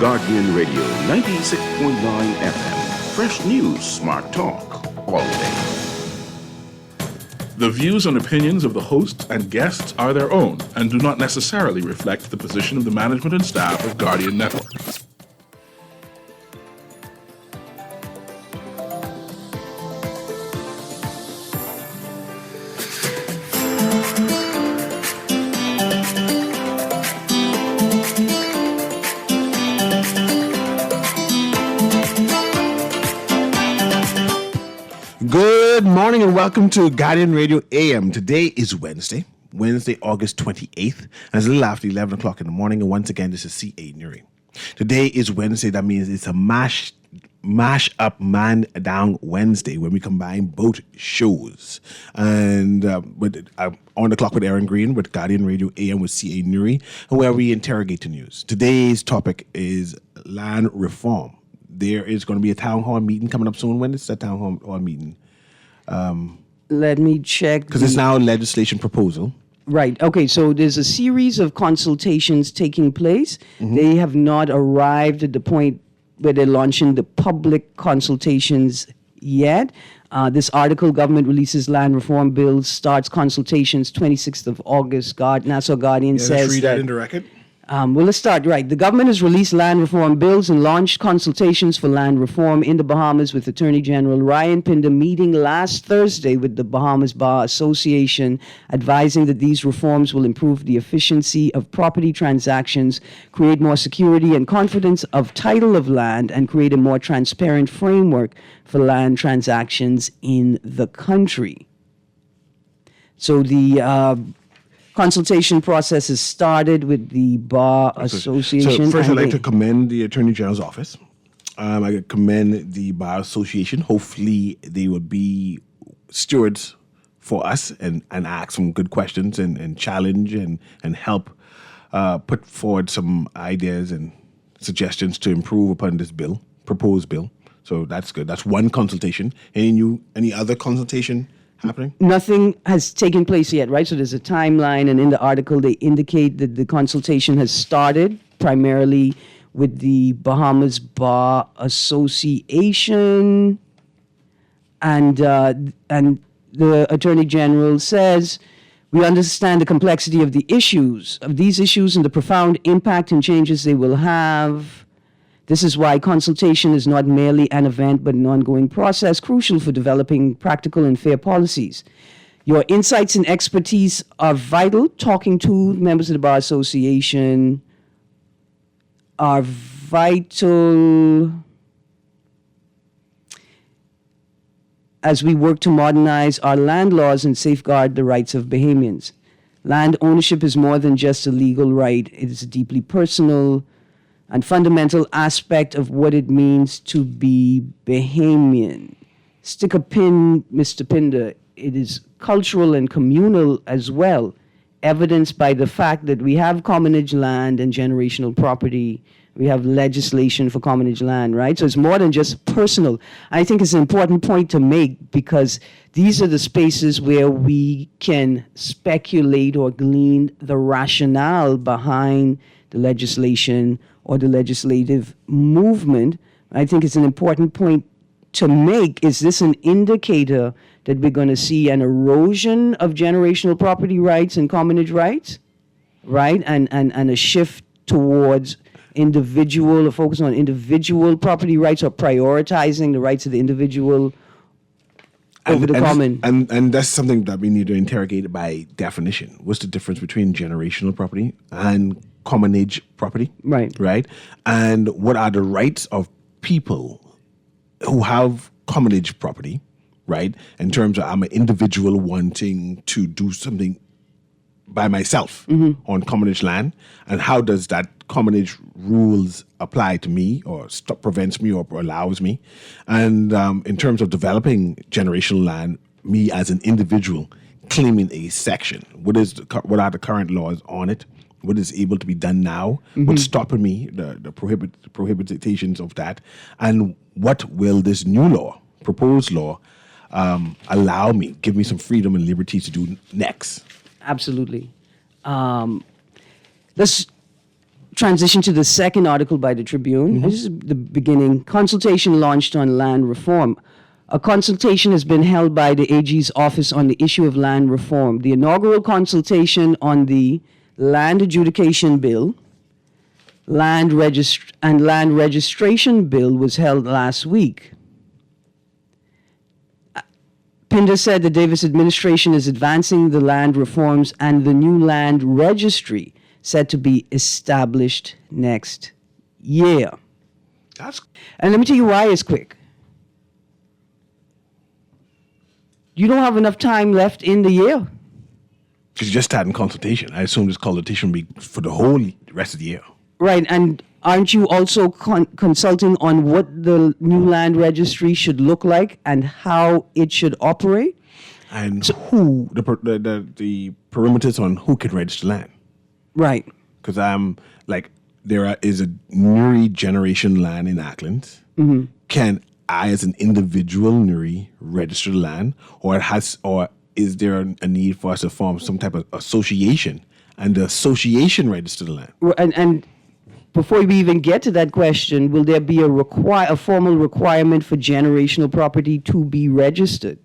Guardian Radio 96.9 FM. Fresh news, smart talk, all day. The views and opinions of the host and guests are their own and do not necessarily reflect the position of the management and staff of Guardian Network. Good morning and welcome to Guardian Radio AM. Today is Wednesday, August 28th, and it's a little after 11 o'clock in the morning. And once again, this is CA Newry. Today is Wednesday. That means it's a mash up man down Wednesday when we combine both shows. And on the clock with Aaron Green with Guardian Radio AM with CA Newry, where we interrogate the news. Today's topic is land reform. There is going to be a town hall meeting coming up soon. When is that town hall meeting? Let me check. Because it's now a legislation proposal. Right. Okay. So there's a series of consultations taking place. Mm-hmm. They have not arrived at the point where they're launching the public consultations yet. This article, Government Releases Land Reform Bill, starts consultations 26th of August. Nassau Guardian says let's read that in the record. Well, let's start right. The government has released land reform bills and launched consultations for land reform in the Bahamas, with Attorney General Ryan Pinder meeting last Thursday with the Bahamas Bar Association, advising that these reforms will improve the efficiency of property transactions, create more security and confidence of title of land, and create a more transparent framework for land transactions in the country. So the consultation process has started with the Bar Association. So first, I'd like to commend the Attorney General's office. I commend the Bar Association. Hopefully, they will be stewards for us and ask some good questions and challenge and help put forward some ideas and suggestions to improve upon this proposed bill. So that's good. That's one consultation. Any other consultation happening? Nothing has taken place yet, right? So there's a timeline, and in the article they indicate that the consultation has started primarily with the Bahamas Bar Association, and the Attorney General says, we understand the complexity of these issues and the profound impact and changes they will have. This is why consultation is not merely an event, but an ongoing process, crucial for developing practical and fair policies. Your insights and expertise are vital. Talking to members of the Bar Association are vital as we work to modernize our land laws and safeguard the rights of Bahamians. Land ownership is more than just a legal right. It is a deeply personal and fundamental aspect of what it means to be Bahamian. Stick a pin, Mr. Pinder. It is cultural and communal as well, evidenced by the fact that we have commonage land and generational property. We have legislation for commonage land, right? So it's more than just personal. I think it's an important point to make, because these are the spaces where we can speculate or glean the rationale behind the legislation or the legislative movement. I think it's an important point to make. Is this an indicator that we're going to see an erosion of generational property rights and commonage rights, right? And a shift towards individual, a focus on individual property rights, or prioritizing the rights of the individual over the common? And that's something that we need to interrogate by definition. What's the difference between generational property and commonage property? Right? And what are the rights of people who have commonage property, right? In terms of, I'm an individual wanting to do something by myself on commonage land, and how does that commonage rules apply to me, or prevents me, or allows me? And in terms of developing generational land, me as an individual claiming a section, what are the current laws on it? What is able to be done now? What's stopping me? The prohibitations of that, and what will this new proposed law, allow me, give me some freedom and liberty to do next? Absolutely. Let's transition to the second article by the Tribune. This is the beginning. Consultation launched on land reform. A consultation has been held by the AG's office on the issue of land reform. The inaugural consultation on the Land Adjudication Bill, Land Registration Bill was held last week. Pinder said the Davis administration is advancing the land reforms and the new land registry set to be established next year. And let me tell you why it's quick. You don't have enough time left in the year. Because you're just starting consultation. I assume this consultation will be for the whole rest of the year. Right, and aren't you also consulting on what the new land registry should look like and how it should operate? And who, the perimeters on who can register land. Right. Because there is a Newry generation land in Ackland. Can I, as an individual Newry, register the land, or is there a need for us to form some type of association, and the association register the land? And before we even get to that question, will there be a formal requirement for generational property to be registered?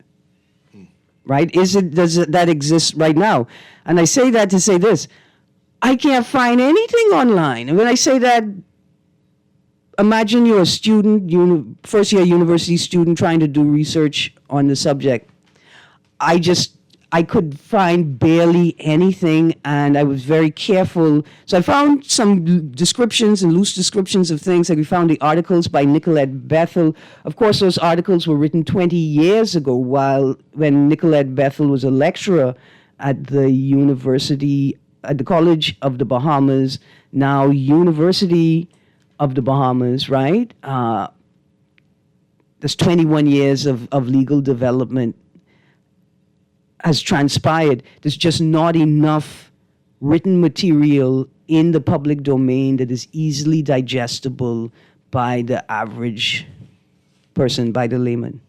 Right? Does that exist right now? And I say that to say this: I can't find anything online. And when I say that, imagine you're a student, first year university student trying to do research on the subject. I could find barely anything, and I was very careful. So I found some descriptions and loose descriptions of things. Like we found the articles by Nicolette Bethel. Of course, those articles were written 20 years ago, when Nicolette Bethel was a lecturer at the university, at the College of the Bahamas, now University of the Bahamas, right? There's 21 years of legal development has transpired. There's just not enough written material in the public domain that is easily digestible by the average person, by the layman,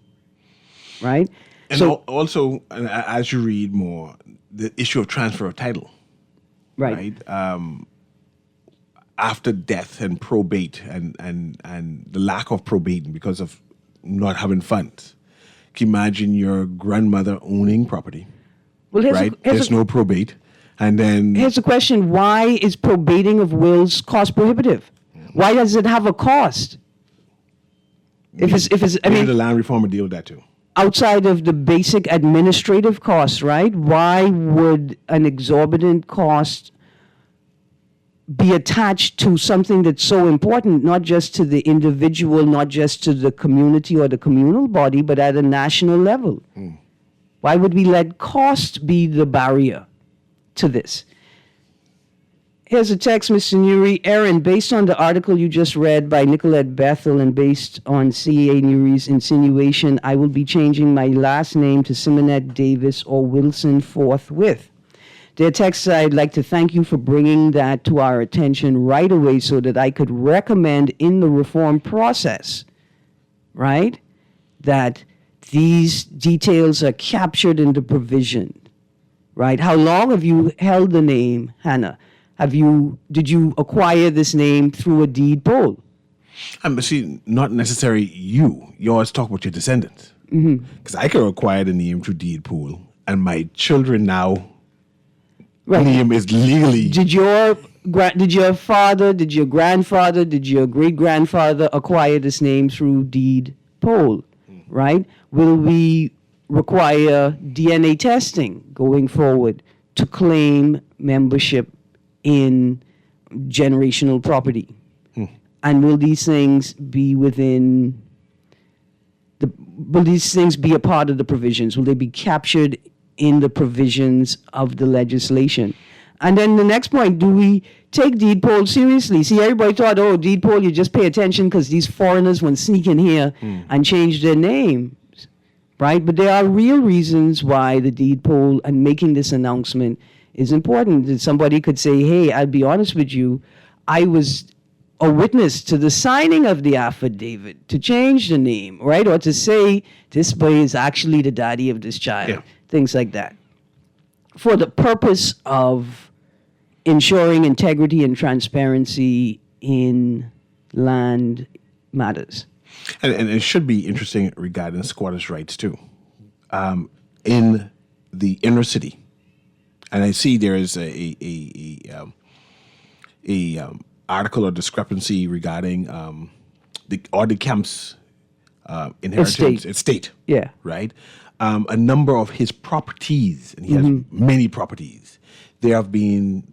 right? And so, also, as you read more, the issue of transfer of title, right? After death and probate and the lack of probate because of not having funds. Can you imagine your grandmother owning property? Well, there's no probate. And then here's the question: why is probating of wills cost prohibitive? Why does it have a cost? If it's the land reform would deal with that too. Outside of the basic administrative costs, right? Why would an exorbitant cost be attached to something that's so important, not just to the individual, not just to the community or the communal body, but at a national level? Why would we let cost be the barrier to this? Here's a text, Mr. Newry. Aaron, based on the article you just read by Nicolette Bethel and based on CA Newry's insinuation, I will be changing my last name to Simonette Davis or Wilson forthwith. Dear text, I'd like to thank you for bringing that to our attention right away so that I could recommend in the reform process, right, that these details are captured in the provision, right? How long have you held the name, Hannah? Did you acquire this name through a deed poll? But see, not necessarily you. You always talk about your descendants. Because I could acquire the name through deed pool, and my children now. Right. Name is legally. Did your father, did your grandfather, did your great-grandfather acquire this name through deed poll, right? Will we require DNA testing going forward to claim membership in generational property? And will these things be will these things be a part of the provisions? Will they be captured in the provisions of the legislation? And then the next point, do we take deed poll seriously? See, everybody thought, deed poll, you just pay attention because these foreigners want to sneak in here and change their names, right? But there are real reasons why the deed poll and making this announcement is important. That somebody could say, hey, I'll be honest with you, I was a witness to the signing of the affidavit to change the name, right? Or to say, this boy is actually the daddy of this child. Yeah. Things like that, for the purpose of ensuring integrity and transparency in land matters. And it should be interesting regarding squatters' rights too. In the inner city, and I see there is a article or discrepancy regarding the Camp's inheritance estate. Yeah. Right. A number of his properties, and he has many properties. There have been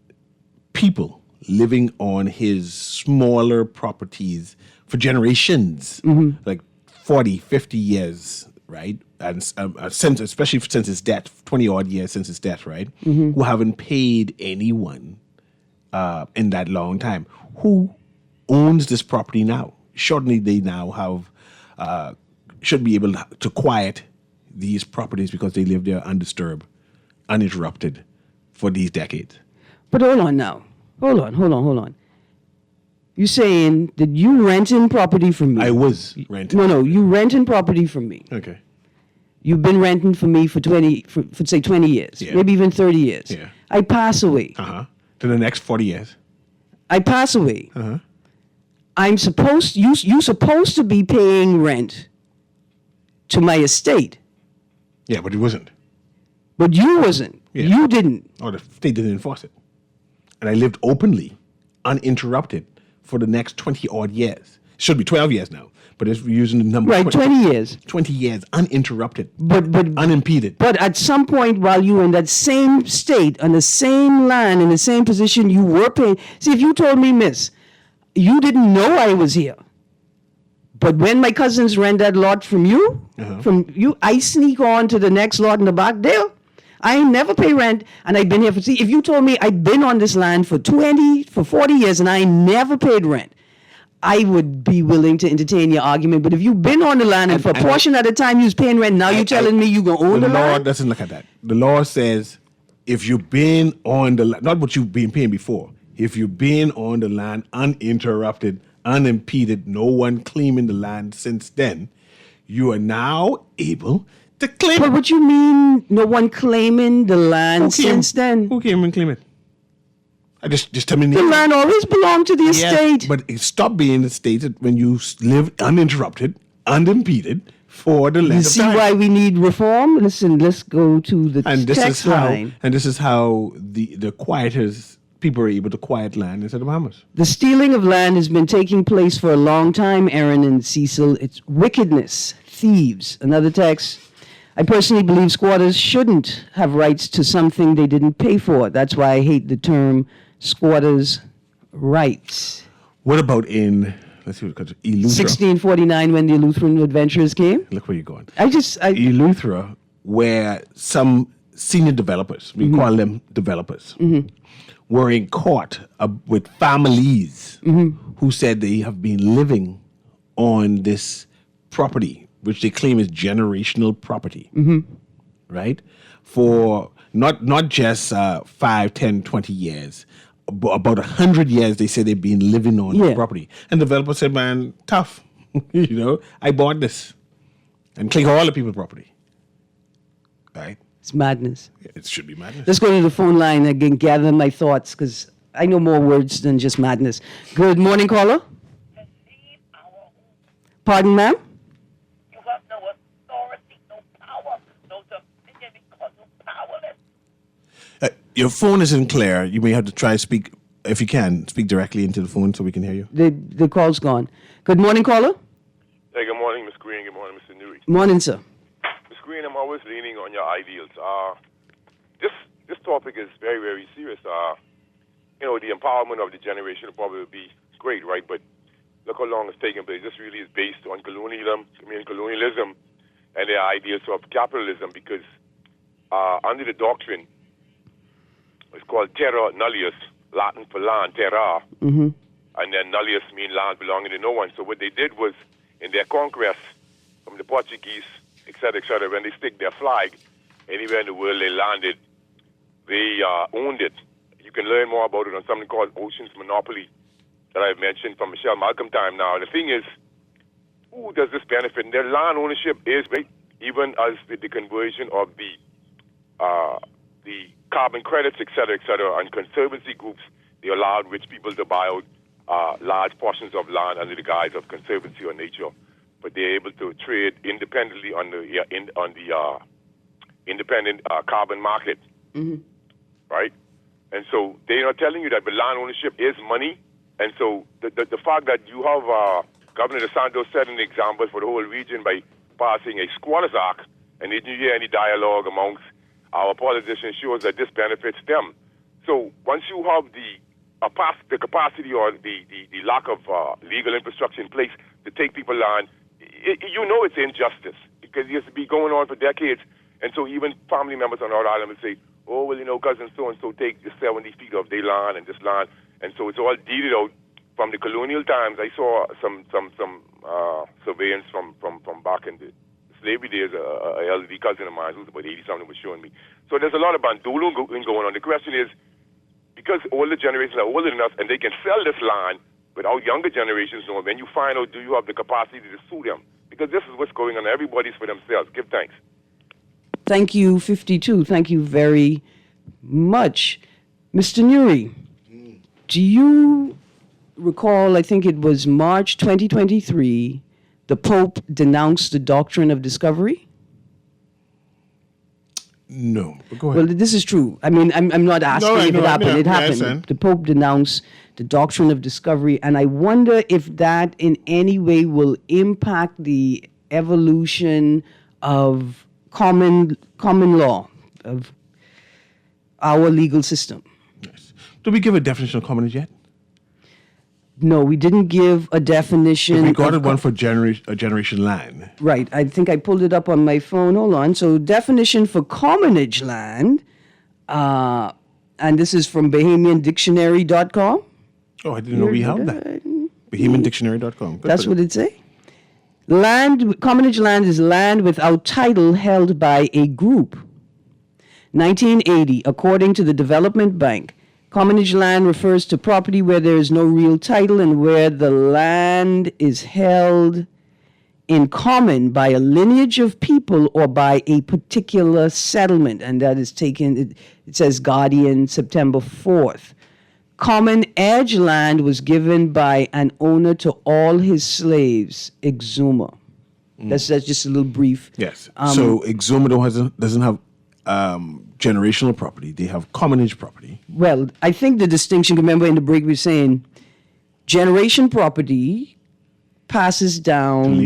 people living on his smaller properties for generations, like 40, 50 years, right? And since, especially since his death, 20 odd years since his death, right? Who haven't paid anyone in that long time. Who owns this property now? Surely they now have, should be able to quiet these properties because they live there undisturbed, uninterrupted for these decades. But hold on now. Hold on. You're saying that you renting property from me. I was renting. No, you renting property from me. Okay. You've been renting for me for say 20 years, maybe even 30 years. Yeah. I pass away. To the next 40 years. I pass away. I'm supposed you supposed to be paying rent to my estate. Yeah, but it wasn't. But you wasn't. Yeah. You didn't. Or the state didn't enforce it. And I lived openly, uninterrupted, for the next 20 odd years. It should be 12 years now, but if we're using the number. Right, 20 years. 20 years, uninterrupted, but unimpeded. But at some point while you were in that same state, on the same land, in the same position, you were paying. See, if you told me, miss, you didn't know I was here. But when my cousins rent that lot from you, I sneak on to the next lot in the back there. I ain't never pay rent, and I've been here for. See, if you told me I've been on this land for 40 years, and I ain't never paid rent, I would be willing to entertain your argument. But if you've been on the land and for a portion of the time you was paying rent, now you're telling me you gonna own the land? The law doesn't look at that. The law says if you've been on the land, not what you've been paying before. If you've been on the land uninterrupted, unimpeded, no one claiming the land since then, you are now able to claim. But what you mean, no one claiming the land since then? Who came and claimed it? I just tell me the land always belonged to the estate. But it stopped being the state when you live uninterrupted, unimpeded for the length of time. You see why we need reform? Listen, let's go to the text line. And this is how the quieters, people are able to quiet land instead of Bahamas. The stealing of land has been taking place for a long time, Aaron and Cecil. It's wickedness, thieves. Another text. I personally believe squatters shouldn't have rights to something they didn't pay for. That's why I hate the term squatters' rights. What about in, let's see what it 1649 when the Lutheran adventurers came? Look where you're going. Eleuthera, where some senior developers, we call them developers, were in court with families who said they have been living on this property, which they claim is generational property, right? For not just 5, 10, 20 years, but about 100 years they say they've been living on the property. And the developer said, man, tough. I bought this and take all the people's property. Right? It's madness. It should be madness. Let's go to the phone line again, gather my thoughts, because I know more words than just madness. Good morning, caller. Pardon, ma'am? You have no authority, no power, no dominion because you're powerless. Your phone isn't clear. You may have to try to speak, if you can, speak directly into the phone so we can hear you. The call's gone. Good morning, caller. Hey, good morning, Ms. Green. Good morning, Mr. Newry. Morning, sir. Ms. Green, I'm always leaning on your ideals. This topic is very, very serious. The empowerment of the generation will probably be great, right? But look how long it's taken place. This really is based on colonialism and their ideas of capitalism because under the doctrine, it's called terra nullius, Latin for land, terra, and then nullius means land belonging to no one. So what they did was, in their conquest from the Portuguese, et cetera, when they stick their flag anywhere in the world they landed, they owned it. You can learn more about it on something called Ocean's Monopoly that I've mentioned from Michelle Malcolm time now. The thing is, who does this benefit? And their land ownership is great, even as with the conversion of the carbon credits, et cetera, and conservancy groups, they allowed rich people to buy out large portions of land under the guise of conservancy or nature, but they're able to trade independently on the independent carbon market, right? And so they are telling you that the land ownership is money, and so the fact that you have Governor DeSantis setting the example for the whole region by passing a Squatters Act, and did you hear any dialogue amongst our politicians shows that this benefits them. So once you have the capacity or the lack of legal infrastructure in place to take people land, you know it's injustice because it used to be going on for decades. And so even family members on our island would say, oh, well, cousin so-and-so take the 70 feet of their land and this land. And so it's all deeded out from the colonial times. I saw some surveillance from back in the slavery days. A elderly cousin of mine who's about 80-something was showing me. So there's a lot of bandolo going on. The question is, because older generations are older enough and they can sell this land without younger generations knowing, when you find out, do you have the capacity to sue them? Because this is what's going on. Everybody's for themselves. Give thanks. Thank you, 52. Thank you very much. Mr. Newry, do you recall, I think it was March 2023, the Pope denounced the doctrine of discovery? No, but go ahead. Well, this is true. I mean, I'm not asking if it happened. It happened. The Pope denounced the doctrine of discovery, and I wonder if that in any way will impact the evolution of common law, of our legal system. Yes. Do we give a definition of commonage yet? No, we didn't give a definition. We got one for generation land. Right. I think I pulled it up on my phone. Hold on. So definition for commonage land, and this is from BahamianDictionary.com. Oh, I didn't know we held that. BahamianDictionary.com. That's what it say. Commonage land is land without title held by a group. 1980, according to the Development Bank, commonage land refers to property where there is no real title and where the land is held in common by a lineage of people or by a particular settlement. And that is taken, it says Guardian, September 4th. Common edge land was given by an owner to all his slaves, exuma. That's just a little brief. Yes. So exuma doesn't have generational property. They have commonage property. Well, I think the distinction, remember in the break we were saying, generation property passes down...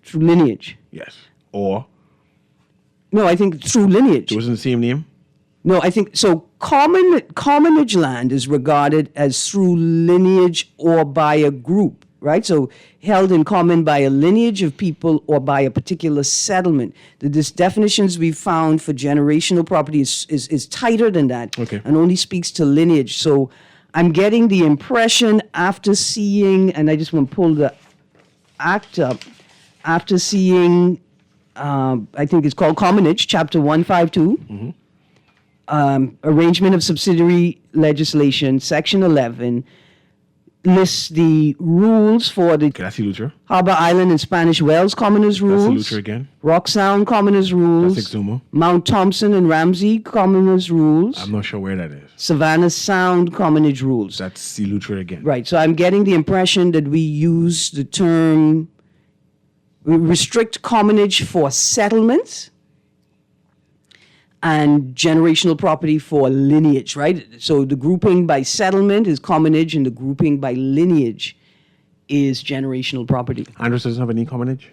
Through lineage. Yes. Or... No, I think through lineage. It wasn't the same name? No, I think... So commonage land is regarded as through lineage or by a group, right? So held in common by a lineage of people or by a particular settlement. The definitions we found for generational property is tighter than that, and only speaks to lineage. So I'm getting the impression after seeing, and I just want to pull the act up, after seeing, I think it's called Commonage, Chapter 152, Arrangement of Subsidiary Legislation, Section 11, lists the rules for the Harbor Island and Spanish Wells Commoners Rules. That's again. Rock Sound Commoners Rules. That's exuma. Mount Thompson and Ramsey Commoners Rules. I'm not sure where that is. Savannah Sound Commonage Rules. That's Silutra again. Right. So I'm getting the impression that we use the term, we restrict commonage for settlements and generational property for lineage, right? So the grouping by settlement is commonage, and the grouping by lineage is generational property. Andros doesn't have any commonage?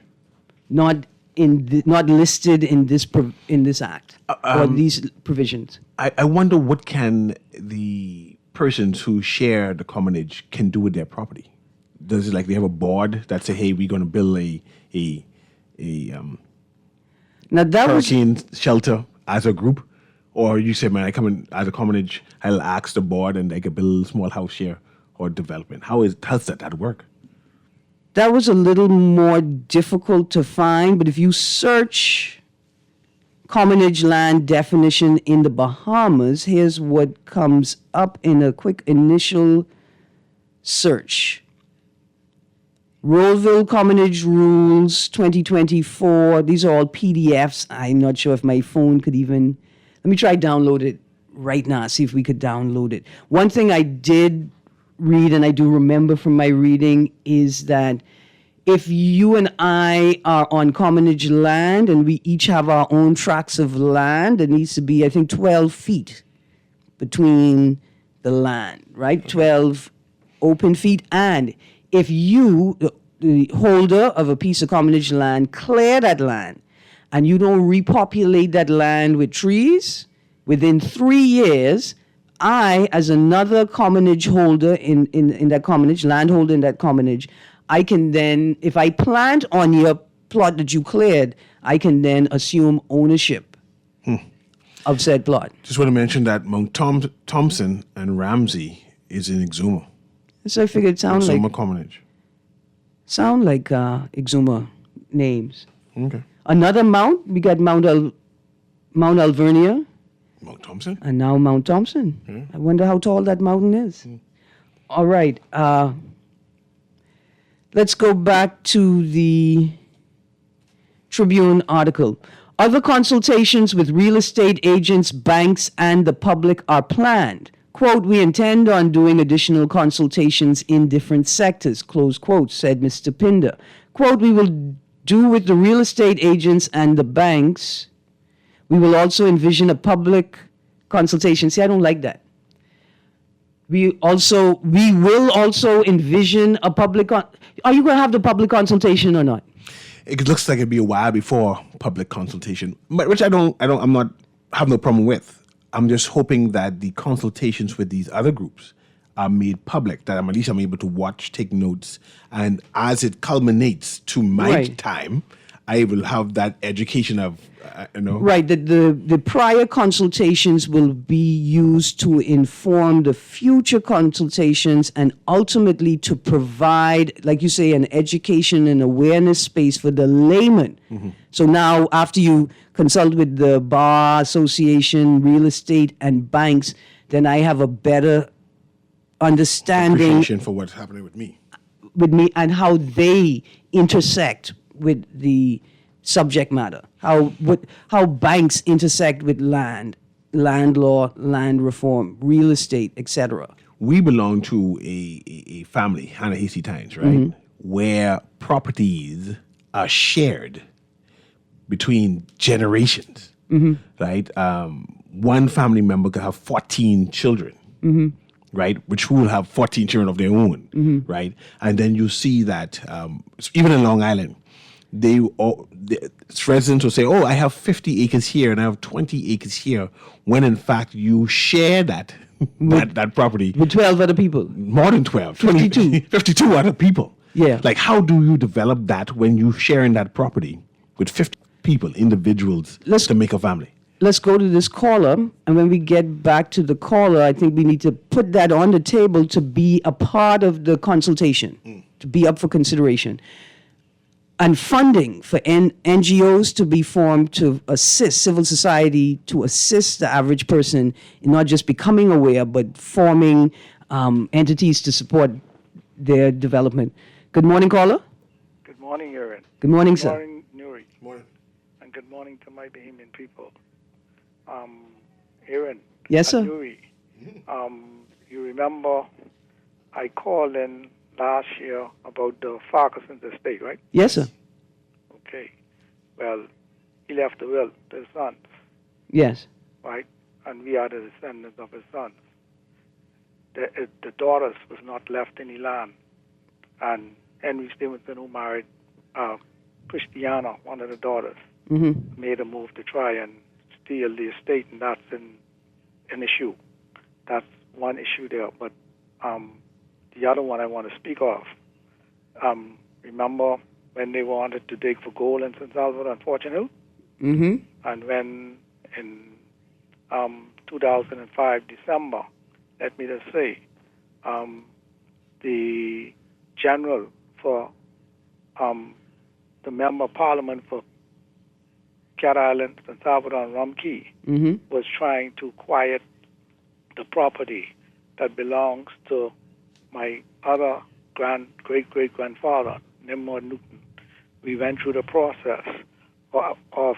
Not listed in this act or these provisions. I wonder what can the persons who share the commonage can do with their property. Does it like they have a board that say, hey, we're going to build a now that hurricane shelter as a group? Or you say, man, I come in as a commonage, I'll ask the board and I can build a small house here or development. How's that work? That was a little more difficult to find, but if you search commonage land definition in the Bahamas, here's what comes up in a quick initial search. Rollville Commonage Rules 2024. These are all PDFs. I'm not sure if my phone could even... Let me try download it right now, see if we could download it. One thing I did read, and I do remember from my reading, is that if you and I are on commonage land and we each have our own tracts of land, it needs to be, I think, 12 feet between the land, right? 12 open feet. And if you, the holder of a piece of commonage land, clear that land and you don't repopulate that land with trees, within 3 years, I, as another commonage holder in that commonage, landholder in that commonage, I can then, if I plant on your plot that you cleared, I can then assume ownership of said plot. Just want to mention that Mount Thompson and Ramsey is in Exuma. So I figured it Exuma Commonage. Sound like Exuma names. Okay. Another mount, we got Mount Alvernia. Mount Thompson? And now Mount Thompson. I wonder how tall that mountain is. All right. Let's go back to the Tribune article. Other consultations with real estate agents, banks, and the public are planned. Quote, we intend on doing additional consultations in different sectors, close quote, said Mr. Pinder. Quote, we will do with the real estate agents and the banks. We will also envision a public consultation. See, I don't like that. We will also envision a public. Are you going to have the public consultation or not? It looks like it'd be a while before public consultation, but which I have no problem with. I'm just hoping that the consultations with these other groups are made public, that at least I'm able to watch, take notes, and as it culminates to my time, I will have that education of, Right, the prior consultations will be used to inform the future consultations and ultimately to provide, like you say, an education and awareness space for the layman. Mm-hmm. So now, after you consult with the Bar Association, real estate, and banks, then I have a better understanding. Appreciation for what's happening with me. And how they intersect with the subject matter, how banks intersect with land law, land reform, real estate, etc. We belong to a family, Hannah Hasty Tynes, right, where properties are shared between generations, right? One family member could have 14 children, right, which will have 14 children of their own, right? And then you see that even in Long Island, the residents will say, oh, I have 50 acres here and I have 20 acres here, when in fact you share that property. With 12 other people. More than 12. 52. 52 other people. Yeah. Like, how do you develop that when you sharing that property with 50 people, individuals, to make a family? Let's go to this caller, and when we get back to the caller, I think we need to put that on the table to be a part of the consultation, to be up for consideration. And funding for NGOs to be formed to assist civil society, to assist the average person in not just becoming aware, but forming entities to support their development. Good morning, caller. Good morning, Aaron. Good morning, sir. Good morning, Newry. Morning. And good morning to my Bahamian people. Aaron. Yes, sir. Newry. You remember I called in last year about the Farquharson's estate, right? Yes, sir. Okay. Well, he left the will to his sons, Yes. right? And we are the descendants of his sons. The daughters was not left any land. And Henry Stevenson, who married Christiana, one of the daughters, made a move to try and steal the estate, and that's an issue. That's one issue there. But the other one I want to speak of, remember when they wanted to dig for gold in St. Salvador and Fortune Hill? Mm-hmm. And when in 2005, December, let me just say, the general for the member of parliament for Cat Island, St. Salvador, and Rum Key was trying to quiet the property that belongs to my other great-great-grandfather, Nimrod Newton. We went through the process of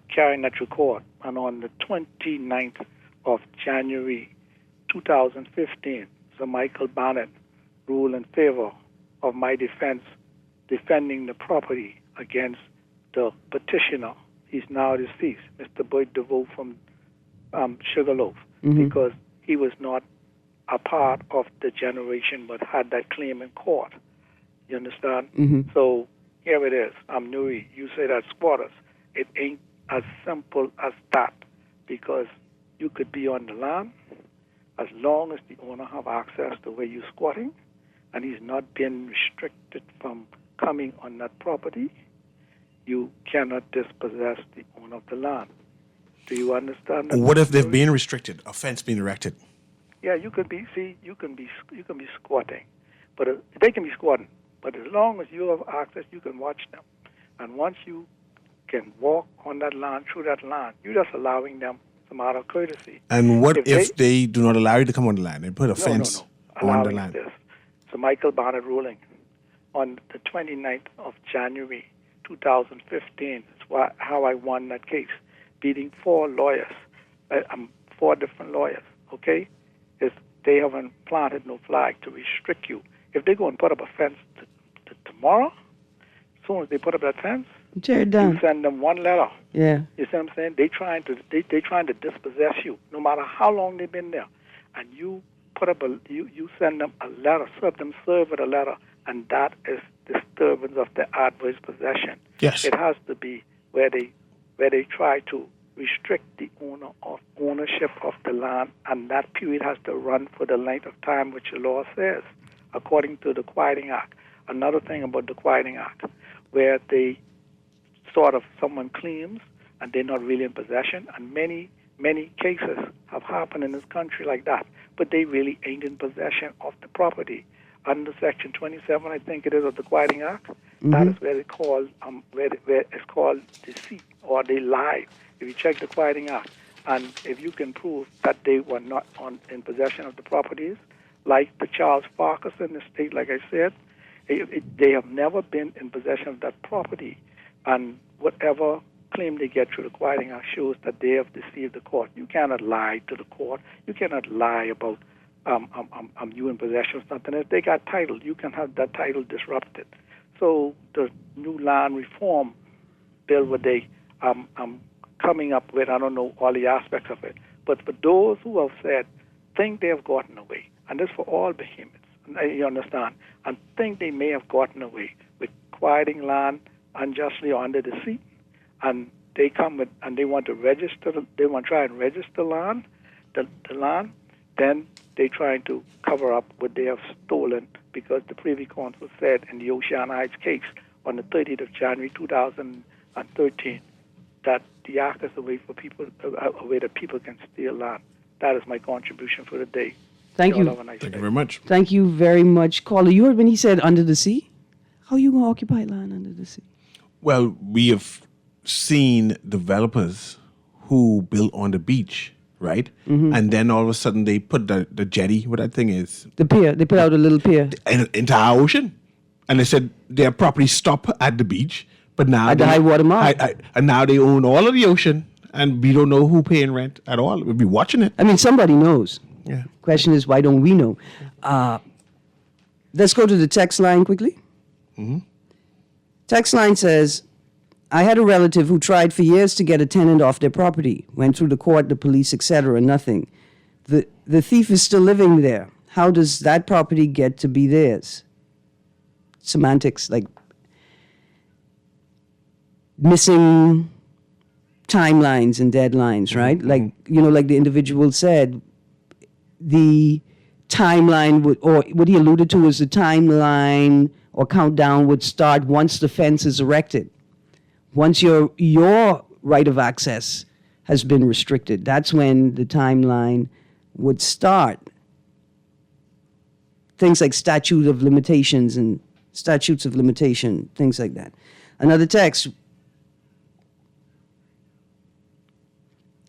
carrying that to court, and on the 29th of January 2015, Sir Michael Barnett ruled in favor of my defending the property against the petitioner. He's now deceased, Mr. Boyd DeVoe from Sugarloaf, because he was not a part of the generation but had that claim in court. You understand? So here it is. I'm Newry. You say that's squatters. It ain't as simple as that, because you could be on the land as long as the owner have access to where you're squatting, and he's not being restricted from coming on that property. You cannot dispossess the owner of the land. Do you understand that? What if they've been restricted, a fence being erected? Yeah, you can be squatting, but they can be squatting. But as long as you have access, you can watch them. And once you can walk on that land, through that land, you're just allowing them some out of courtesy. And what if they do not allow you to come on the land and put a fence on the land? This. So Michael Barnett ruling on the 29th of January 2015 is how I won that case, beating 4 lawyers, 4 different lawyers, okay? Is they haven't planted no flag to restrict you. If they go and put up a fence tomorrow, as soon as they put up that fence, tear it down. You send them one letter. Yeah. You see what I'm saying? They trying to dispossess you, no matter how long they've been there. And you put up you send them a letter, serve with a letter, and that is disturbance of the adverse possession. Yes. It has to be where they try to restrict the ownership of the land, and that period has to run for the length of time which the law says, according to the Quieting Act. Another thing about the Quieting Act, where they sort of someone claims and they're not really in possession, and many cases have happened in this country like that, but they really ain't in possession of the property. Under Section 27, I think it is, of the Quieting Act, that is where it's called deceit, or they lie. If you check the Quieting Act, and if you can prove that they were not in possession of the properties, like the Charles Farquharson estate, like I said, they have never been in possession of that property, and whatever claim they get through the Quieting Act shows that they have deceived the court. You cannot lie to the court. You cannot lie about you in possession of something. If they got title, you can have that title disrupted. So the new land reform bill, what they coming up with, I don't know all the aspects of it, but for those who have said, think they have gotten away, and this for all behemoths, you understand, and think they may have gotten away with quieting land unjustly or under deceit, and they come with, and they want to register, they want to try and register land, the land, then they're trying to cover up what they have stolen, because the Privy Council said in the Ocean Heights case on the 30th of January 2013 that the act is a way for people, a way that people can steal land. That is my contribution for the day. Thank you. Thank you very much. Thank you very much, caller. You heard when he said under the sea? How are you going to occupy land under the sea? Well, we have seen developers who built on the beach, right? And then all of a sudden they put the jetty, what that thing is. The pier. They put out a little pier. Into our ocean. And they said their property stop at the beach, but now at the high water mark. And now they own all of the ocean, and we don't know who paying rent at all. We'll be watching it. I mean, somebody knows. Yeah. Question is, why don't we know? Let's go to the text line quickly. Text line says, I had a relative who tried for years to get a tenant off their property, went through the court, the police, etc., nothing. The thief is still living there. How does that property get to be theirs? Semantics, like missing timelines and deadlines, right? Like, like the individual said, the timeline would, or what he alluded to was the timeline or countdown would start once the fence is erected. Once your right of access has been restricted, that's when the timeline would start. Things like statutes of limitation, things like that. Another text.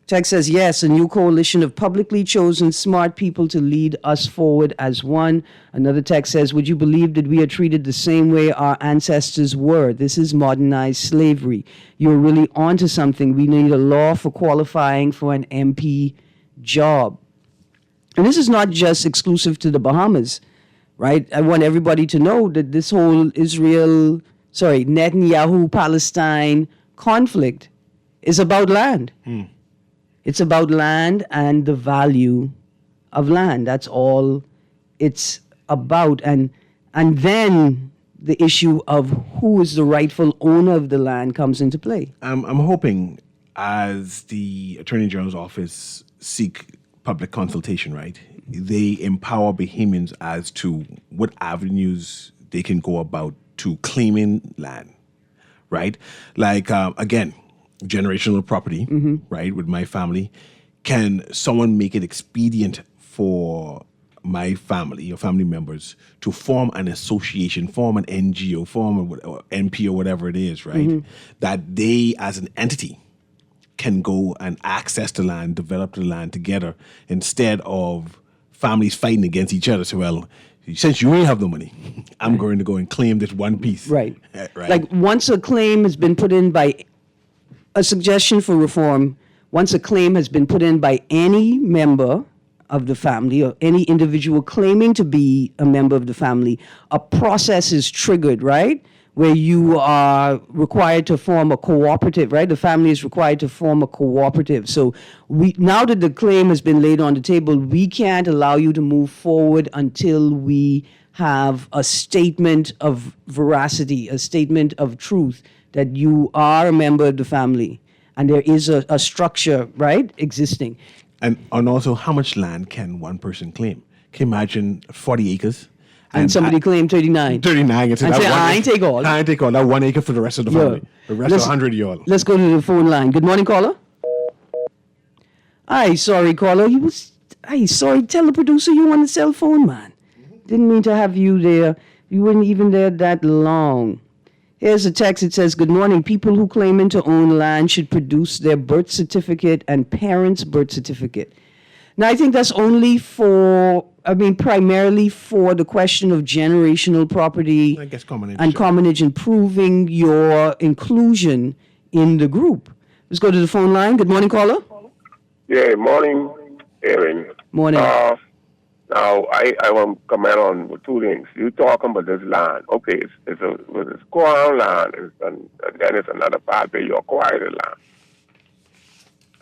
Text says, yes, a new coalition of publicly chosen smart people to lead us forward as one. Another text says, would you believe that we are treated the same way our ancestors were? This is modernized slavery. You're really onto something. We need a law for qualifying for an MP job. And this is not just exclusive to the Bahamas, right? I want everybody to know that this whole Netanyahu-Palestine conflict is about land. It's about land and the value of land. That's all it's about. And then the issue of who is the rightful owner of the land comes into play. I'm hoping, as the Attorney General's office seek public consultation, right, they empower Bahamians as to what avenues they can go about to claiming land, right? Like, again, generational property, right, with my family. Can someone make it expedient for my family or family members to form an association, form an NGO, form an NP or whatever it is, right? That they as an entity can go and access the land, develop the land together, instead of families fighting against each other. So, well, since you ain't have the money, I'm going to go and claim this one piece. Right. Right. Like once a claim has been put in by a suggestion for reform, once a claim has been put in by any member of the family or any individual claiming to be a member of the family, a process is triggered, right? Where you are required to form a cooperative, right? The family is required to form a cooperative. So now that the claim has been laid on the table, we can't allow you to move forward until we have a statement of veracity, a statement of truth that you are a member of the family and there is a structure, right, existing. And also, how much land can one person claim? Can you imagine 40 acres? And somebody claimed 39. 39. And say, I ain't take all. I ain't take all. That 1 acre for the rest of the family. The rest of 100 y'all. Let's go to the phone line. Good morning, caller. Aye, sorry, caller. Sorry. Tell the producer you on the cell phone, man. Didn't mean to have you there. You weren't even there that long. Here's a text. It says, good morning. People who claim to own land should produce their birth certificate and parents' birth certificate. Now, I think that's only primarily for the question of generational property and commonage, improving your inclusion in the group. Let's go to the phone line. Good morning, caller. Yeah, morning, Aaron. Morning. Now, I want to comment on two things. You talking about this land. Okay, it's crown land, and then it's another part where you acquire the land.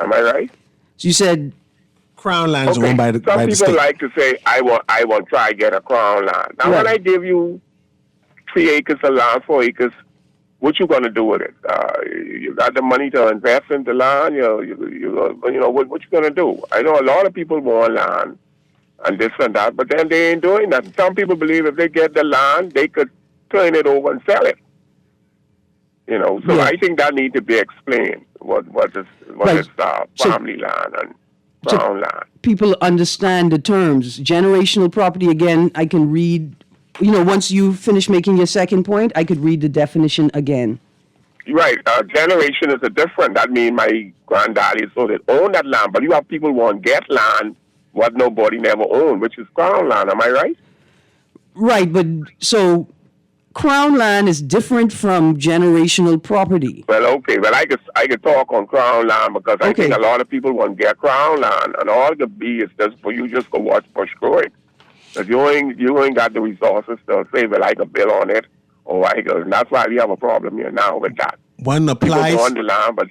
Am I right? So you said crown land is owned by the Some people state. like to say, I want to try to get a crown land. Now, when I give you 3 acres of land, 4 acres, what you going to do with it? You got the money to invest in the land? What you going to do? I know a lot of people want land and this and that, but then they ain't doing that. Some people believe if they get the land, they could turn it over and sell it. So I think that needs to be explained. What is family land and crown land? People understand the terms. Generational property, again, I can read, once you finish making your second point, I could read the definition again. Right. Generation is a different. That means my granddaddy so they own that land, but you have people who want to get land what nobody never owned, which is crown land. Am I right? Right, but so crown land is different from generational property. Well, okay. Well, I could talk on crown land because I think a lot of people want to get crown land, and all it could be is just for you just go watch bush growing. If you ain't got the resources to say, well, I could build on it, and that's why we have a problem here now with that. One applies. People want the land, but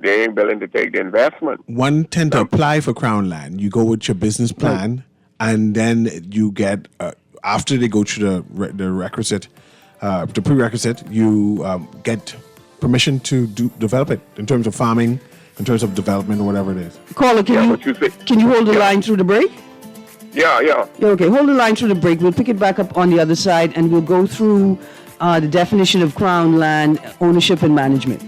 they ain't willing to take the investment. One tend to apply for crown land. You go with your business plan, and then you get after they go through the requisite, the prerequisite, you get permission to develop it in terms of farming, in terms of development, or whatever it is. Caller, can you hold the line through the break? Yeah. Okay, hold the line through the break. We'll pick it back up on the other side, and we'll go through the definition of crown land ownership and management.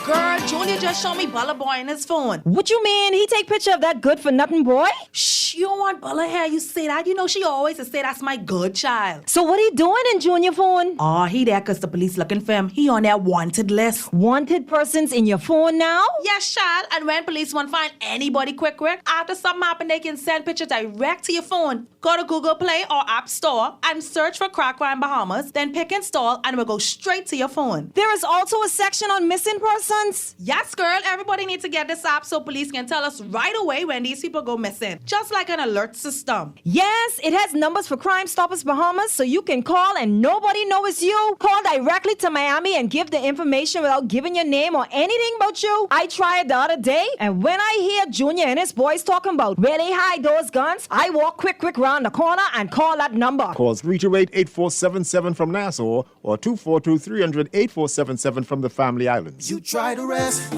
Girl, Junior just showed me Bella Boy in his phone. What you mean? He take picture of that good for nothing boy? Shh. You don't want Bella hair, you say that. You know she always say that's my good child. So what he doing in Junior phone? Oh, he there because the police looking for him. He on their wanted list. Wanted persons in your phone now? Yes, child. And when police want to find anybody quick, after something happen, they can send pictures direct to your phone. Go to Google Play or App Store and search for Crack Crime Bahamas, then pick install and it will go straight to your phone. There is also a section on missing persons. Yes, girl. Everybody needs to get this app so police can tell us right away when these people go missing. Just like an alert system. Yes, it has numbers for Crime Stoppers Bahamas, so you can call and nobody knows it's you. Call directly to Miami and give the information without giving your name or anything about you. I tried the other day, and when I hear Junior and his boys talking about where they hide those guns, I walk quick round the corner and call that number. Call 328-8477 from Nassau or 242-300-8477 from the Family Islands. You try to rest,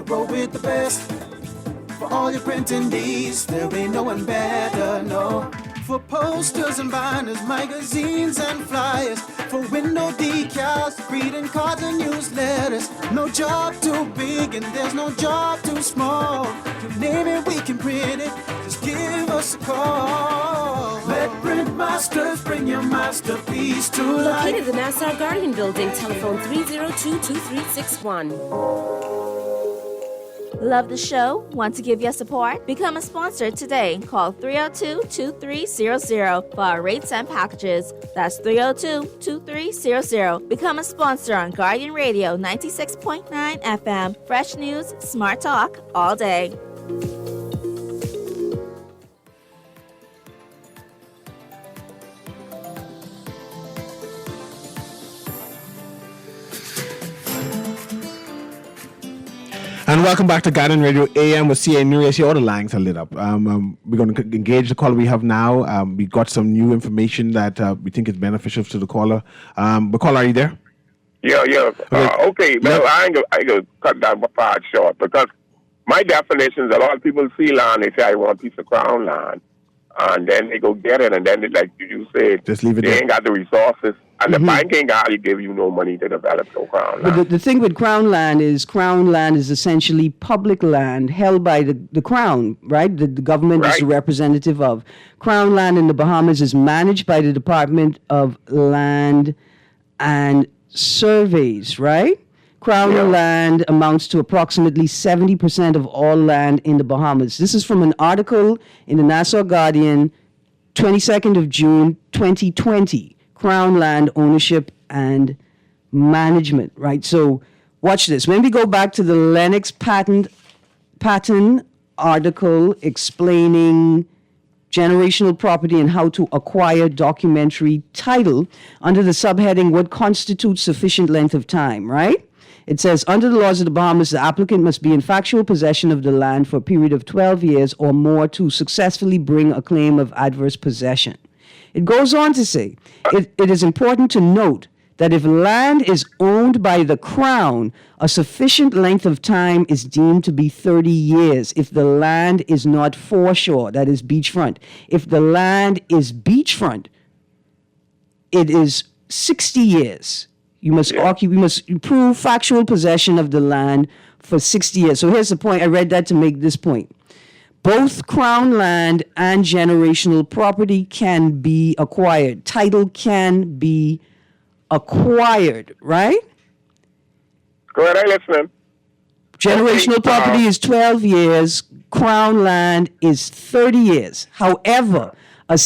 roll with the best. For all your printing needs, there ain't no one better, no. For posters and binders, magazines and flyers. For window decals, greeting cards and newsletters. No job too big and there's no job too small. You name it, we can print it. Just give us a call. Let Print Masters bring your masterpiece to life. Located in the Nassau Guardian Building, telephone 302-2361. Love the show? Want to give your support? Become a sponsor today. Call 302-2300 for our rates and packages. That's 302-2300. Become a sponsor on Guardian Radio 96.9 FM. Fresh news, smart talk, all day. And welcome back to Guardian Radio AM with CA Newry. I see all the lines are lit up. We're going to engage the caller we have now. We got some new information that we think is beneficial to the caller. But caller, are you there? Yeah. Okay. Well, I ain't gonna cut that part short because my definitions, a lot of people see land, they say, I want a piece of crown land. And then they go get it, and then, like you said, just leave it they there. ain't got the resources. And the bank ain't got to give you no money to develop no crown land. But the thing with crown land is essentially public land held by the crown, right? The government is the representative of. Crown land in the Bahamas is managed by the Department of Land and Surveys, right? Crown land amounts to approximately 70% of all land in the Bahamas. This is from an article in the Nassau Guardian, 22nd of June, 2020. Crown land ownership and management, right? So watch this. When we go back to the Lennox Patton article explaining generational property and how to acquire documentary title under the subheading, what constitutes sufficient length of time, right? It says, under the laws of the Bahamas, the applicant must be in factual possession of the land for a period of 12 years or more to successfully bring a claim of adverse possession. It goes on to say, it is important to note that if land is owned by the Crown, a sufficient length of time is deemed to be 30 years if the land is not foreshore, that is beachfront. If the land is beachfront, it is 60 years. You must prove factual possession of the land for 60 years. So here's the point. I read that to make this point. Both crown land and generational property can be acquired. Title can be acquired, right? Go ahead, I listen. Generational property is 12 years. Crown land is 30 years. However, an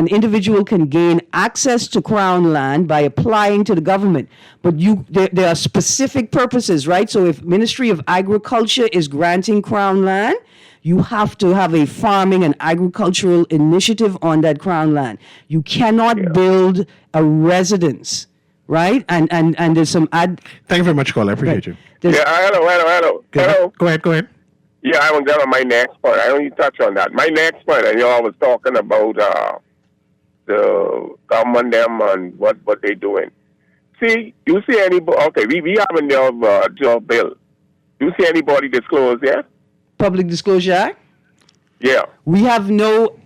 individual can gain access to crown land by applying to the government. But there are specific purposes, right? So if Ministry of Agriculture is granting crown land, you have to have a farming and agricultural initiative on that crown land. You cannot build a residence, right? And there's some Thank you very much, caller. I appreciate you. Hello. Go ahead. Yeah, I will get on my next point. I only touch on that. My next point, I was talking about the government them and what they doing. See, you see anybody? Okay, we have a job bill. You see anybody disclose yet? Public Disclosure Act? Yeah. We have no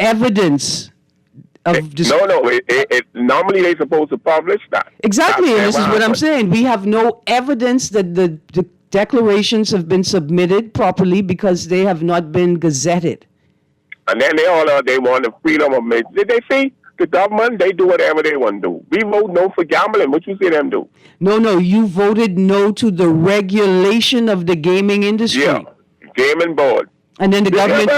evidence of normally they're supposed to publish that. Exactly, and this is what I'm saying. We have no evidence that declarations have been submitted properly because they have not been gazetted. And then they want the freedom of movement. Did they see the government? They do whatever they want to do. We vote no for gambling. What you see them do? No, you voted no to the regulation of the gaming industry. Yeah, gaming board. And then the government...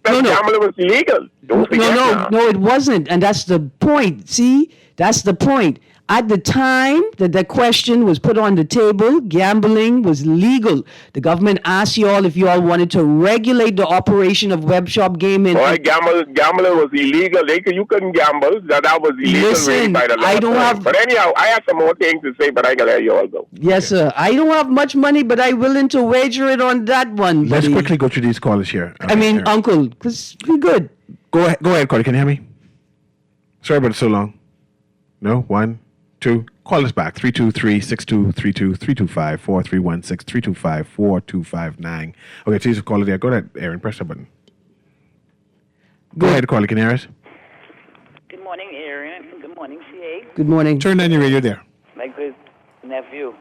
Gambling was illegal. Don't forget now. No, it wasn't. And that's the point. See? That's the point. At the time that the question was put on the table, gambling was legal. The government asked you all if you all wanted to regulate the operation of web shop gaming. Boy, gambling was illegal. You couldn't gamble. That was illegal. Listen, by the law. I don't have... But anyhow, I have some more things to say, but I gotta let you all go. Yes, sir. I don't have much money, but I'm willing to wager it on that one. Let's quickly go through these callers here. Okay, Uncle, because we're good. Go ahead, Corey. Can you hear me? Sorry about it so long. No? 1, 2. Call us back. 323-6232, 325-4316, 325-4259. Okay, please call it there. Go ahead, Aaron. Press that button. Go ahead, caller. Can you hear us? Good morning, Aaron. Good morning, CA. Good morning. Turn down your radio there. My good nephew.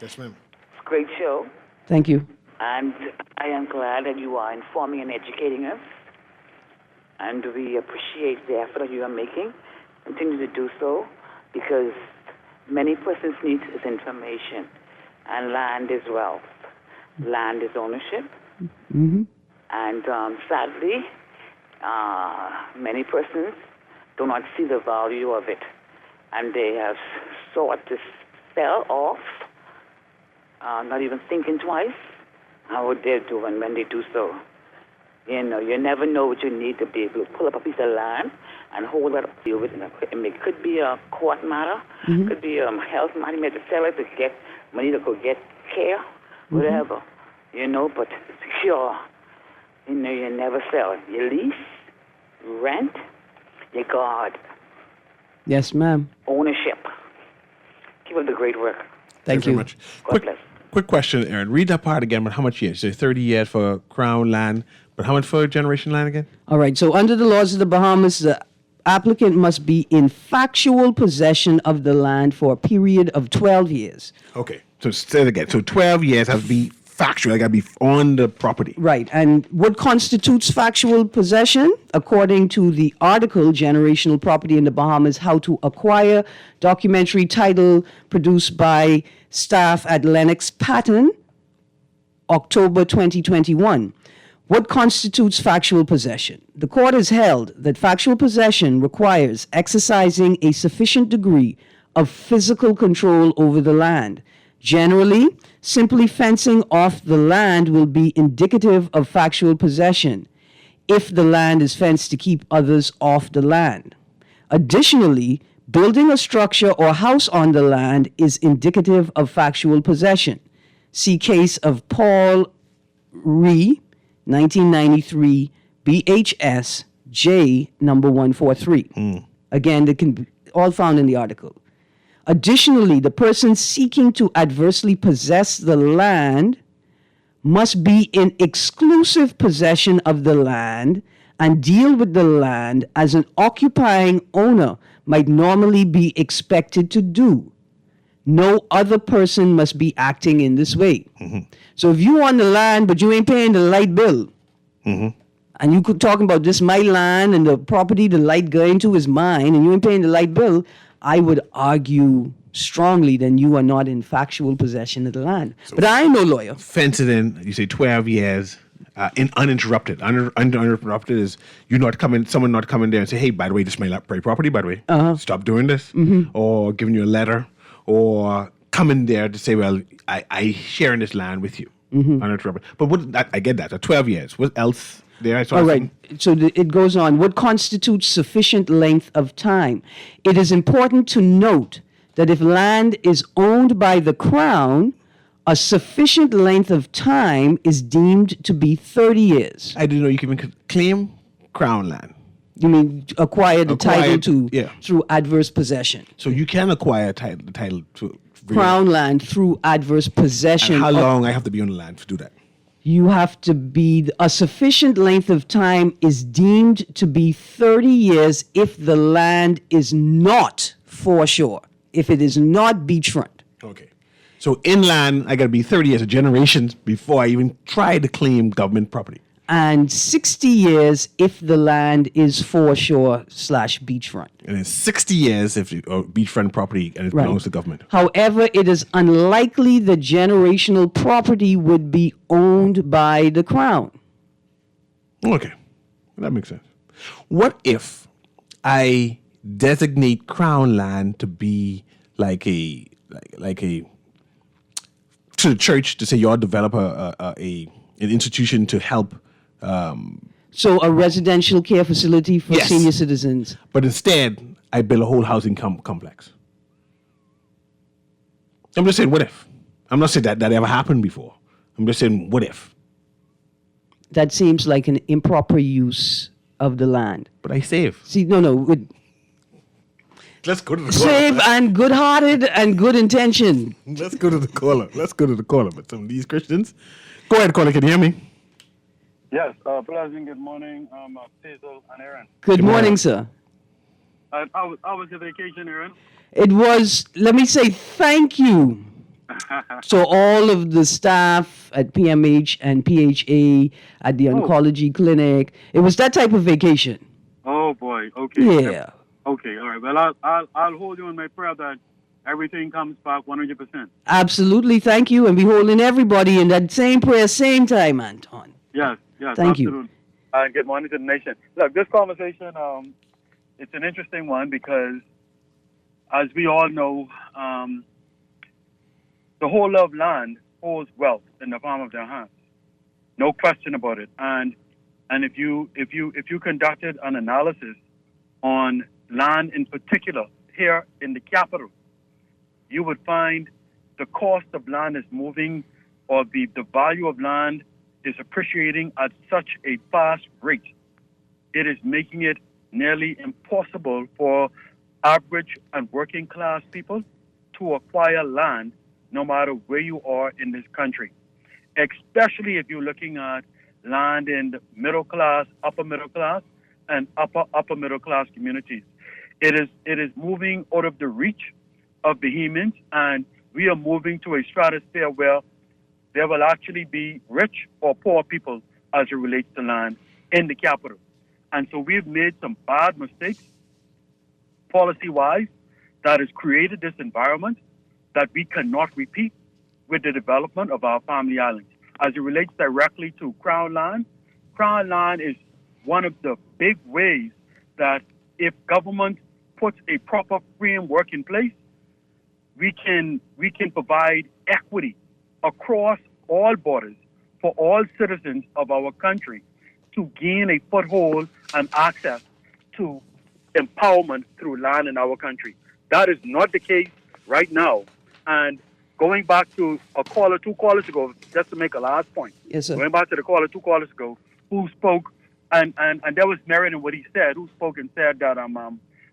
Yes, ma'am. It's a great show. Thank you. And I am glad that you are informing and educating us. And we appreciate the effort that you are making. Continue to do so, because many persons need is information, and land is wealth. Land is ownership. Mm-hmm. And sadly, many persons do not see the value of it, and they have sought to sell off, not even thinking twice how they're doing when they do so. You know, you never know what you need to be able to pull up a piece of land and hold it up, deal with it. It could be a court matter, could be a health matter. You have to sell it to get money to go get care, whatever. You know, but secure. You know, you never sell it. You lease, rent, you guard. Yes, ma'am. Ownership. Keep up the great work. Thank you very much. God bless. Quick question, Aaron. Read that part again, but how much years? So 30 years for Crown land, but how much for generation land again? All right. So under the laws of the Bahamas, the applicant must be in factual possession of the land for a period of 12 years. Okay. So say it again. So 12 years has to be factual. I got to be on the property. Right. And what constitutes factual possession? According to the article, Generational Property in the Bahamas, How to Acquire, documentary title produced by staff at Lennox Patton, October 2021. What constitutes factual possession? The court has held that factual possession requires exercising a sufficient degree of physical control over the land. Generally, simply fencing off the land will be indicative of factual possession if the land is fenced to keep others off the land. Additionally, building a structure or house on the land is indicative of factual possession. See case of Paul Ree, 1993, BHS J number 143. Again, they can be all found in the article. Additionally, the person seeking to adversely possess the land must be in exclusive possession of the land and deal with the land as an occupying owner might normally be expected to do. No other person must be acting in this way. So if you on the land, but you ain't paying the light bill, and you could talking about this my land and the property the light going to is mine, and you ain't paying the light bill, I would argue strongly then you are not in factual possession of the land. So but I ain't no lawyer. Fence it in, you say 12 years, in uninterrupted. Uninterrupted is someone not coming there and say, hey, by the way, this is my property, by the way. Stop doing this. Or giving you a letter. Or coming there to say, well, I share in this land with you. Uninterrupted. But I get that. 12 years. What else there? All right. So it goes on. What constitutes sufficient length of time? It is important to note that if land is owned by the Crown, a sufficient length of time is deemed to be 30 years. I didn't know you can even claim Crown land. You mean acquire the title through adverse possession? So you can acquire the title to Crown land through adverse possession. And how long I have to be on the land to do that? You have to be, a sufficient length of time is deemed to be 30 years if the land is not foreshore, if it is not beachfront. Okay. So inland, I got to be 30 years, a generation before I even try to claim government property. And 60 years if the land is foreshore/beachfront. And then 60 years if beachfront property and it belongs to government. However, it is unlikely the generational property would be owned by the Crown. Okay, that makes sense. What if I designate Crown land to be like a to the church to say y'all develop an institution to help. So a residential care facility for Yes. senior citizens. But instead, I build a whole housing complex. I'm just saying, what if? I'm not saying that ever happened before. I'm just saying, what if? That seems like an improper use of the land. But I save. See, no. Let's go to the caller. Save and good-hearted and good intention. Let's go to the caller. But some of these Christians. Go ahead, caller. Can you hear me? Yes, pleasant good morning, Hazel and Aaron. Good morning, sir. How was your vacation, Aaron? It was, let me say thank you to all of the staff at PMH and PHA at the oncology clinic. It was that type of vacation. Oh, boy. Okay. Yeah. Okay, all right. Well, I'll hold you in my prayer that everything comes back 100%. Absolutely, thank you. And we holding everybody in that same prayer, same time, Anton. Yes, Thank absolutely. you. And good morning to the nation. Look, this conversation, it's an interesting one because, as we all know, the whole of land holds wealth in the palm of their hands. No question about it. And if you conducted an analysis on land in particular here in the capital, you would find the cost of land is moving, or the value of land is appreciating at such a fast rate. It is making it nearly impossible for average and working class people to acquire land no matter where you are in this country, especially if you're looking at land in the middle class, upper middle class, and upper middle class communities. It is moving out of the reach of Bahamians, and we are moving to a stratosphere where there will actually be rich or poor people as it relates to land in the capital. And so we've made some bad mistakes policy-wise that has created this environment that we cannot repeat with the development of our family islands. As it relates directly to Crown land is one of the big ways that if government puts a proper framework in place, we can provide equity across all borders for all citizens of our country to gain a foothold and access to empowerment through land in our country. That is not the case right now. And going back to a caller 2 callers ago, just to make a last point. Yes, sir. Going back to the caller 2 callers ago, who spoke, and there was merit in what he said, who spoke and said that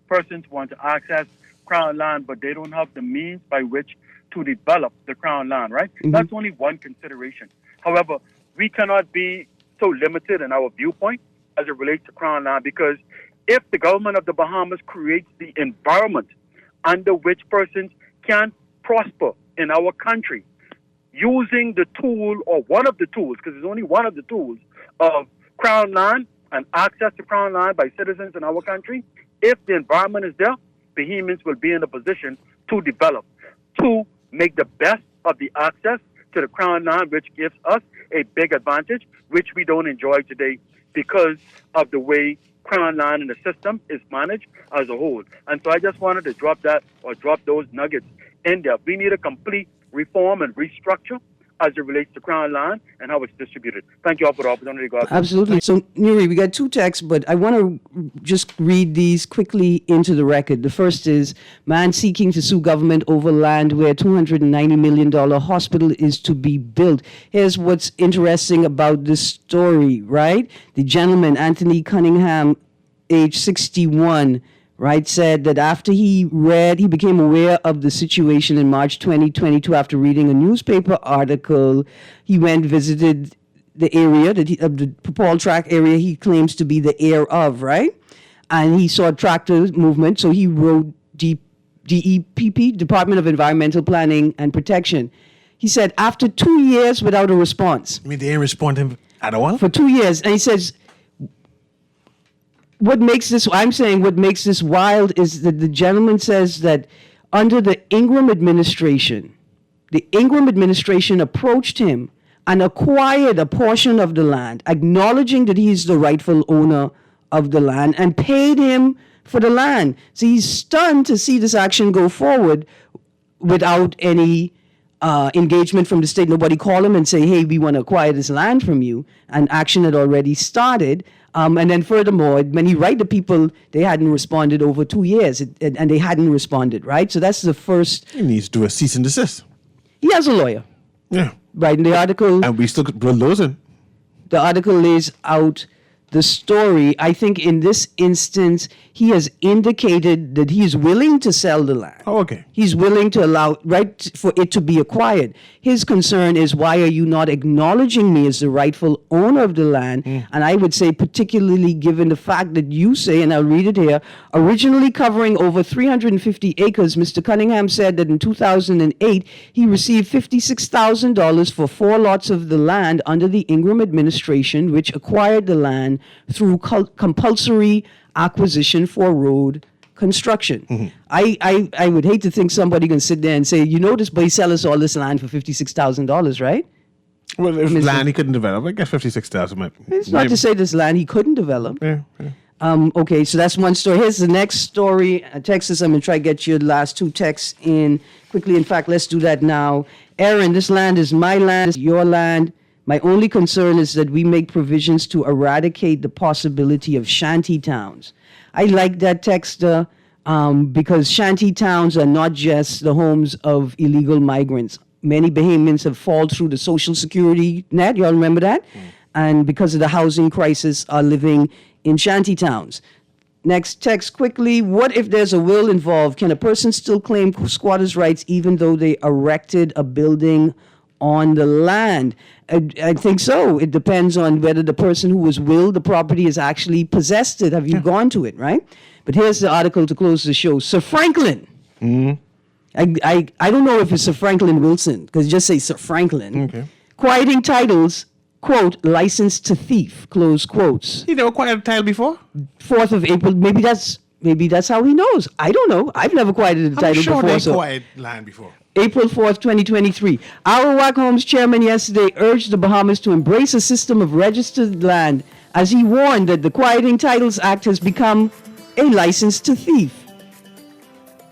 persons want to access Crown land, but they don't have the means by which to develop the Crown land, right? Mm-hmm. That's only one consideration. However, we cannot be so limited in our viewpoint as it relates to Crown land, because if the government of the Bahamas creates the environment under which persons can prosper in our country, using the tool, or one of the tools, because it's only one of the tools of Crown land and access to Crown land by citizens in our country, if the environment is there, Bahamians will be in a position to develop, to make the best of the access to the Crown land, which gives us a big advantage, which we don't enjoy today because of the way Crown land in the system is managed as a whole. And so I just wanted to drop those nuggets in there. We need a complete reform and restructure as it relates to Crown land and how it's distributed. Thank you all for the opportunity. God. Absolutely. So, Newry, we got 2 texts, but I want to just read these quickly into the record. The first is, man seeking to sue government over land where $290 million hospital is to be built. Here's what's interesting about this story, right? The gentleman, Anthony Cunningham, age 61, right, said that after he became aware of the situation in March 2022 after reading a newspaper article. He visited the area, the Paul track area he claims to be the heir of, right? And he saw tractor movement, so he rode DEPP, Department of Environmental Planning and Protection. He said, after 2 years without a response. I mean, they didn't respond to him at all? For 2 years. And he says, what makes this wild is that the gentleman says that under the Ingram administration approached him and acquired a portion of the land, acknowledging that he's the rightful owner of the land, and paid him for the land. So he's stunned to see this action go forward without any engagement from the state. Nobody called him and say, hey, we want to acquire this land from you. And action had already started. And then furthermore, when he write to people, they hadn't responded over 2 years, and they hadn't responded, right? So that's the first. He needs to do a cease and desist. He has a lawyer. Yeah. Right, in the article. And we still losing. The article lays out the story. I think in this instance, he has indicated that he is willing to sell the land. Oh, okay. He's willing to allow, right, for it to be acquired. His concern is, why are you not acknowledging me as the rightful owner of the land? And I would say, particularly given the fact that you say, and I'll read it here, originally covering over 350 acres, Mr. Cunningham said that in 2008, he received $56,000 for 4 lots of the land under the Ingram administration, which acquired the land through compulsory acquisition for road construction. I would hate to think somebody can sit there and say, you know, this boy sell us all this land for $56,000, right? Well, if land he couldn't develop, I guess $56,000 It's not to say this land he couldn't develop. Yeah. Okay, so that's one story. Here's the next story. Texas, I'm going to try to get your last 2 texts in quickly. In fact, let's do that now. Aaron, this land is my land, it's your land. My only concern is that we make provisions to eradicate the possibility of shanty towns. I like that text because shanty towns are not just the homes of illegal migrants. Many Bahamians have fallen through the Social Security net. Y'all remember that? And because of the housing crisis, are living in shanty towns. Next text quickly. What if there's a will involved? Can a person still claim squatters' rights even though they erected a building on the land? I think so. It depends on whether the person who was willed the property has actually possessed it. Have you gone to it, right? But here's the article to close the show. Sir Franklin. I don't know if it's Sir Franklin Wilson, because just say Sir Franklin. Okay. Quieting titles, quote, license to thief, close quotes. You never quieted a title before? 4th of April. Maybe that's how he knows. I don't know. I've never quieted a title before. I'm sure they quieted land before. April 4th, 2023. Arawak Homes chairman yesterday urged the Bahamas to embrace a system of registered land as he warned that the Quieting Titles Act has become a license to thief.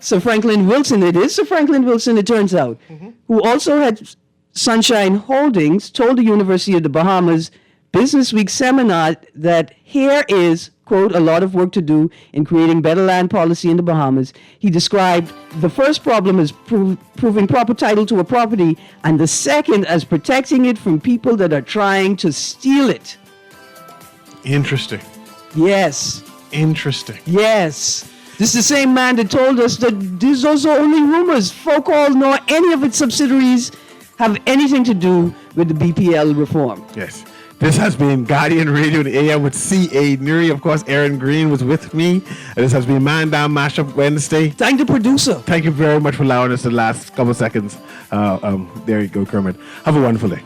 Sir Franklin Wilson, it is Sir Franklin Wilson, it turns out, who also had Sunshine Holdings, told the University of the Bahamas Business Week seminar that here is, quote, a lot of work to do in creating better land policy in the Bahamas. He described the first problem as proving proper title to a property, and the second as protecting it from people that are trying to steal it. Interesting. Yes. Interesting. Yes. This is the same man that told us that these are only rumors. Folk all nor any of its subsidiaries have anything to do with the BPL reform. Yes. This has been Guardian Radio in the AM with C.A. Newry. Of course, Aaron Green was with me. And this has been Man Down Mashup Wednesday. Thank the producer. Thank you very much for allowing us the last couple seconds. There you go, Kermit. Have a wonderful day.